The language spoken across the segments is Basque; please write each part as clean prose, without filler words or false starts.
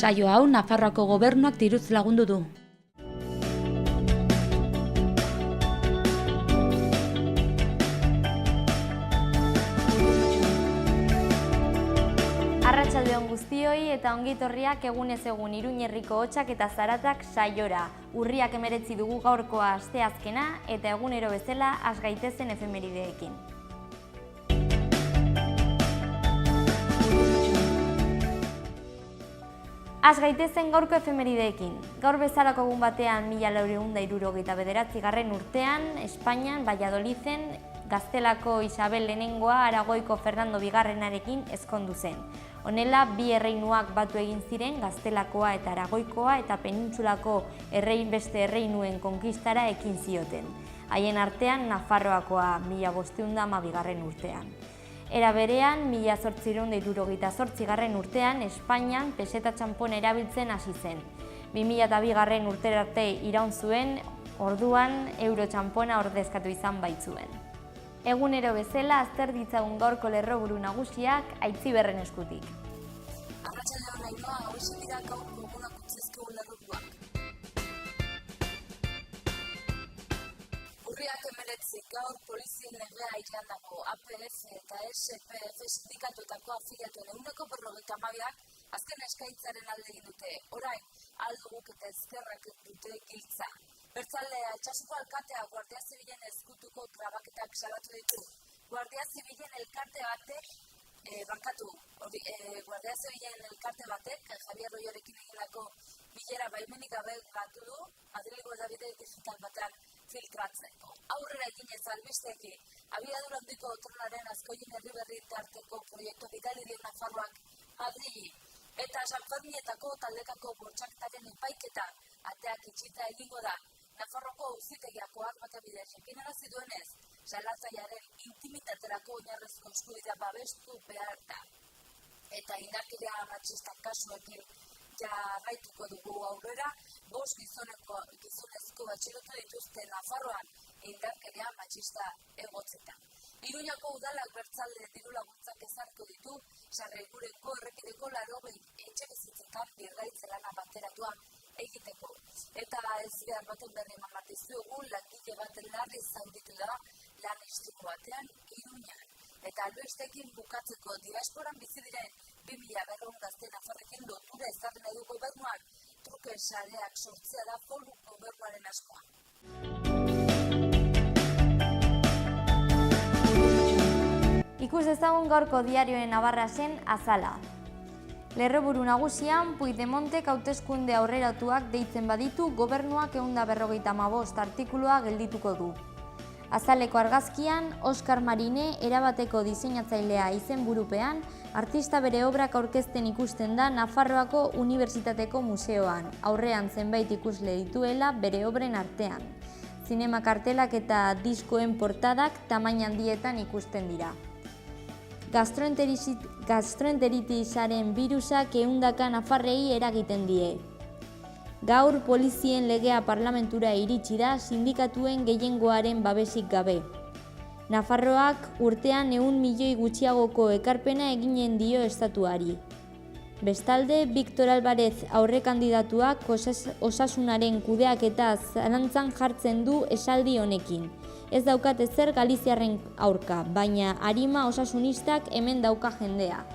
Saio hau Nafarroako gobernuak diruz lagundu du. Arratsaldeon guztioi eta ongitorriak egunez egun Iruñerriko hotsak eta zaratak saiora. Urriak 19 dugu gaurkoa asteazkena eta egunero bezala has gaitezen efemerideekin. Az gaitezen gaurko efemerideekin. Gaur bezalako egun batean 1469 urtean, Espainian, Valladoliden, Gaztelako Isabel lehenengoa Aragoiko Fernando bigarrenarekin ezkondu zen. Honela, bi erreinuak batu egin ziren Gaztelakoa eta Aragoikoa eta Penintsulako beste erreinuen konkistara ekin zioten. Haien artean Nafarroakoa 1512 urtean. Era berean, 1878 urtean, Espainian peseta txanpon erabiltzen hasi zen. 2002 urtera arte iraun zuen, orduan euro txanpona ordezkatu izan baitzuen. Egunero bezala azter ditzagun gaurko lerroburu nagusiak Aitziberren eskutik. Arratsaldeon Ainhoa, hauxe dira gaur komunak utzizkigun lerroburuak. Urriak 19 gaur polizien legea airean dago. APF eta SPF sindikatuetako afiliatuen 52%ak azken eskaintzaren alde egin dute. Orain, alduguk eta ezkerrak dute giltza. Bertzale Altsasuko alkatea Guardia Zibilen ezkutuko grabaketak salatu ditu. Guardia Zibilen elkarte batek Guardia Zibilen elkarte batek Javier Royorekin egindako bilera baimenik gabe gatu du Madrilgo hedabide digital batean filtratzeko. Aurrera eginez albisteekin, abiadura handiko trenaren Azkoien Herriberri tarteko proiektu bidali dio Nafarroak Madrili eta Sanferminetako taldekako bortxaktaren epaiketa ateak itxita egingo da. Nafarroko auzitegiak ohar bidez jakinarazi duenez, salatzailearen intimitaterako oinarrizko eskubidea babestu behar da. Eta indarkeria matxista kasuekin jarraituko dugu aurrera, 5 gizonezko atxilotu dituzte Nafarroan indarkeria matxista egotzetan. Iruñako udalak bertzalde diru laguntzak ezarriko ditu, Sarraigurenko errepideko 80 etxebizitzetan birgaitze lana bateratua egiteko. Eta ez behar baten berri eman bat dizuegu, langile baten larri zauritu da lan istripu batean Iruñan. Eta albistekin bukatzeko diasporan bizi diren 2000 gazte Nafarrekin lotura ezarri nahi du gobernuak, truke sareak sortzea da foru gobernuaren askoa. Ikus ezagun gaurko diarioen Navarra zen azala. Lerroburu nagusian, Puigdemontek hauteskunde aurreratuak deitzen baditu gobernuak 155 artikulua geldituko du. Azaleko argazkian, Oskar Marine erabateko diseinatzailea izenburupean, artista bere obrak aurkezten ikusten da Nafarroako Unibertsitateko Museoan, aurrean zenbait ikusle dituela bere obren artean. Zinema kartelak eta diskoen portadak tamaina handietan ikusten dira. Gastroenteritisaren birusak 100 nafarrei eragiten die. Gaur polizien legea parlamentura iritsi da sindikatuen gehiengoaren babesik gabe. Nafarroak urtean 100 milioi gutxiagoko ekarpena eginen dio estatuari. Bestalde, Victor Alvarez aurrekandidatuak osasunaren kudeaketa zalantzan jartzen du esaldi honekin. Ez daukat ezer Galiziarren aurka, baina arima osasunistak hemen dauka jendea.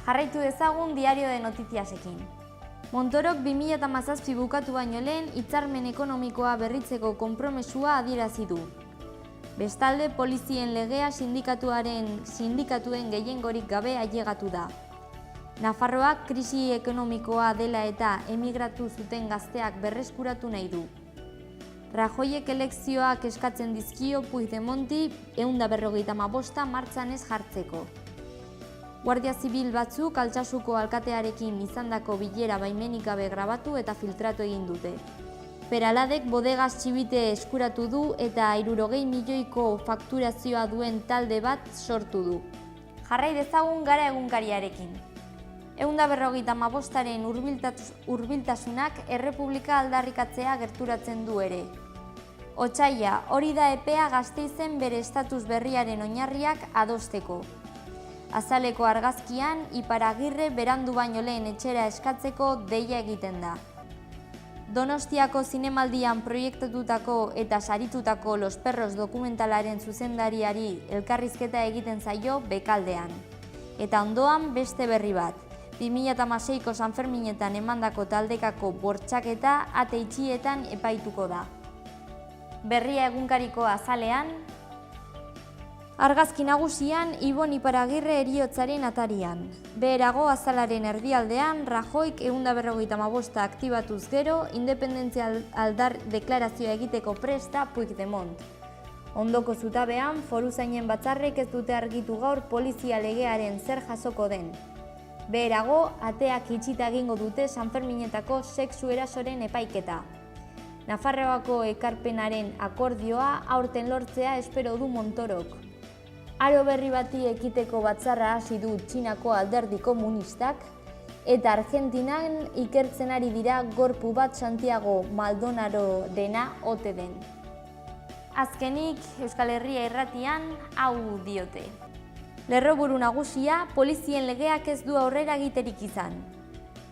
Jarraitu dezagun diario de notiziasekin. Montorok 2017 bukatu baino lehen hitzarmen ekonomikoa berritzeko konpromesua adierazi du. Bestalde, polizien legea sindikatuen gehiengorik gabe ailegatu da. Nafarroak krisi ekonomikoa dela eta emigratu zuten gazteak berreskuratu nahi du. Rajoyek elekzioak eskatzen dizkio Puigdemonti 155 martxan ez jartzeko. Guardia Zibil batzuk Altsasuko alkatearekin izandako bilera baimenik gabe grabatu eta filtratu egin dute. Peraladek bodegaz txibite eskuratu du eta 60 milioiko fakturazioa duen talde bat sortu du. Jarrai dezagun Gara egunkariarekin. 155aren hurbiltasunak errepublika aldarrikatzea gerturatzen du ere. Otsaila, hori da epea Gasteizen bere estatus berriaren oinarriak adosteko. Azaleko argazkian, Iparagirre berandu baino lehen etxera eskatzeko deia egiten da. Donostiako zinemaldian proiektatutako eta saritutako Los Perros dokumentalaren zuzendariari elkarrizketa egiten zaio Bekaldean. Eta ondoan beste berri bat, 2016ko Sanferminetan emandako taldekako bortxaketa ate itxietan epaituko da. Berria egunkariko azalean, argazki nagusian Ibon Iparagirre heriotzaren atarian. Beherago azalaren erdialdean, Rajoyk 155 aktibatuz gero, independentzia aldar deklarazioa egiteko presta Puigdemont. Ondoko zutabean, foruzainen batzarrek ez dute argitu gaur polizia legearen zer jasoko den. Beherago, ateak itxita egingo dute Sanferminetako sexu erasoren epaiketa. Nafarroako ekarpenaren akordioa aurten lortzea espero du Montorok. Aro berri bati ekiteko batzarra hasi du Txinako alderdi komunistak eta Argentinan ikertzen ari dira gorpu bat Santiago Maldonadorena ote den. Azkenik, Euskal Herria irratian hau diote. Lerroburu nagusia, polizien legeak ez du aurrera egiterik izan.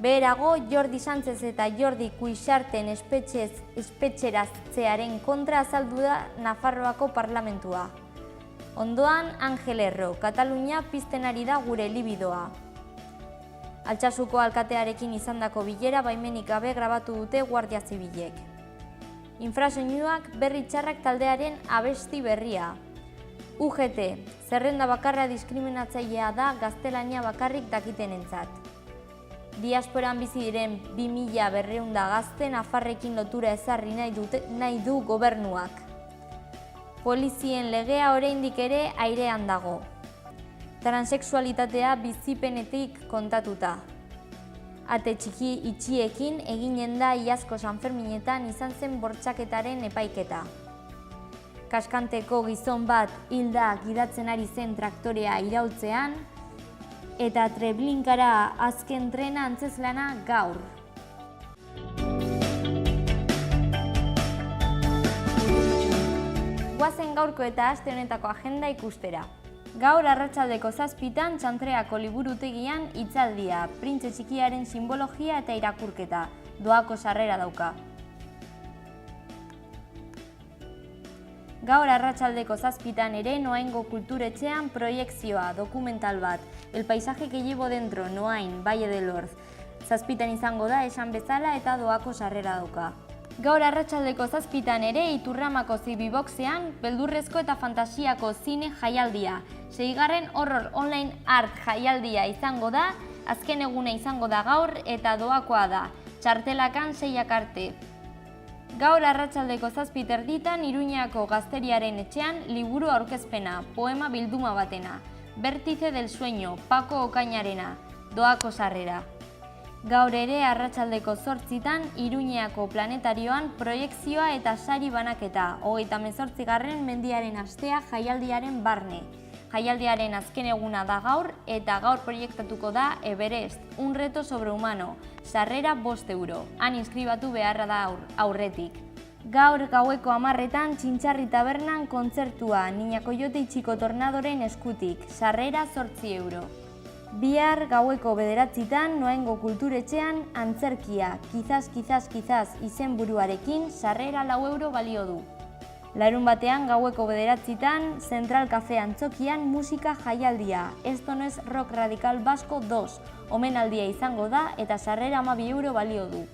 Beherago, Jordi Sánchez eta Jordi Cuixarten espetxeratzearen kontra azaldu da Nafarroako parlamentua. Ondoan, Angel Erro, Katalunia pizten ari da gure libidoa. Altsasuko alkatearekin izandako bilera baimenik gabe grabatu dute Guardia Zibilek. Infrasoinuak berri txarrak taldearen abesti berria. UGT, zerrenda bakarra diskriminatzailea da gaztelania bakarrik dakitenentzat. Diasporan bizi diren 2200 gazte Nafarrekin lotura ezarri nahi du gobernuak. Polizien legea oraindik ere airean dago. Transexualitatea bizipenetik kontatuta. Ate txiki itxiekin eginen da iazko Sanferminetan izan zen bortxaketaren epaiketa. Kaskanteko gizon bat hilda gidatzen ari zen traktorea iraultzean, eta Treblinkara azken trena antzezlana gaur. Guazen gaurko eta aste honetako agenda ikustera. Gaur arratsaldeko 7:00 Txantreako liburutegian hitzaldia, printze txikiaren simbologia eta irakurketa, doako sarrera dauka. Gaur arratsaldeko 7:00 ere Noaingo kulturetxean proiekzioa, dokumental bat, El paisaje que llevo dentro, Noain, Valle de Lorz. 7:00 izango da esan bezala eta doako sarrera dauka. Gaur arratsaldeko 7:00 ere Iturramako Zibiboxean beldurrezko eta fantasiako zine jaialdia. 6. Horror Online Art jaialdia izango da, azken eguna izango da gaur eta doakoa da, txartelakan 6 arte. Gaur arratsaldeko 7:30 Iruñako Gazteriaren etxean liburu aurkezpena, poema bilduma batena. Vértice del sueño, Paco Okainarena, doako sarrera. Gaur ere arratsaldeko 8:00 Iruñeako planetarioan proiekzioa eta sari banaketa, 38. Mendiaren astea jaialdiaren barne. Jaialdiaren azken eguna da gaur eta gaur proiektatuko da Everest, un reto sobrehumano, sarrera 5 euro, han inskribatu beharra da aurretik. Gaur gaueko 10:00 Txintxarri tabernan kontzertua, Niña Koiote Itxiko Tornadoren eskutik, sarrera 8 euro. Bihar gaueko 9:00 Noaingo kulturetxean antzerkia, Quizás izenburuarekin, sarrera 4 euro balio du. Larunbatean gaueko 9:00 Central Cafe Antzokian musika jaialdia, Esto no es rock radical vasco 2, omenaldia izango da eta sarrera 12 euro balio du.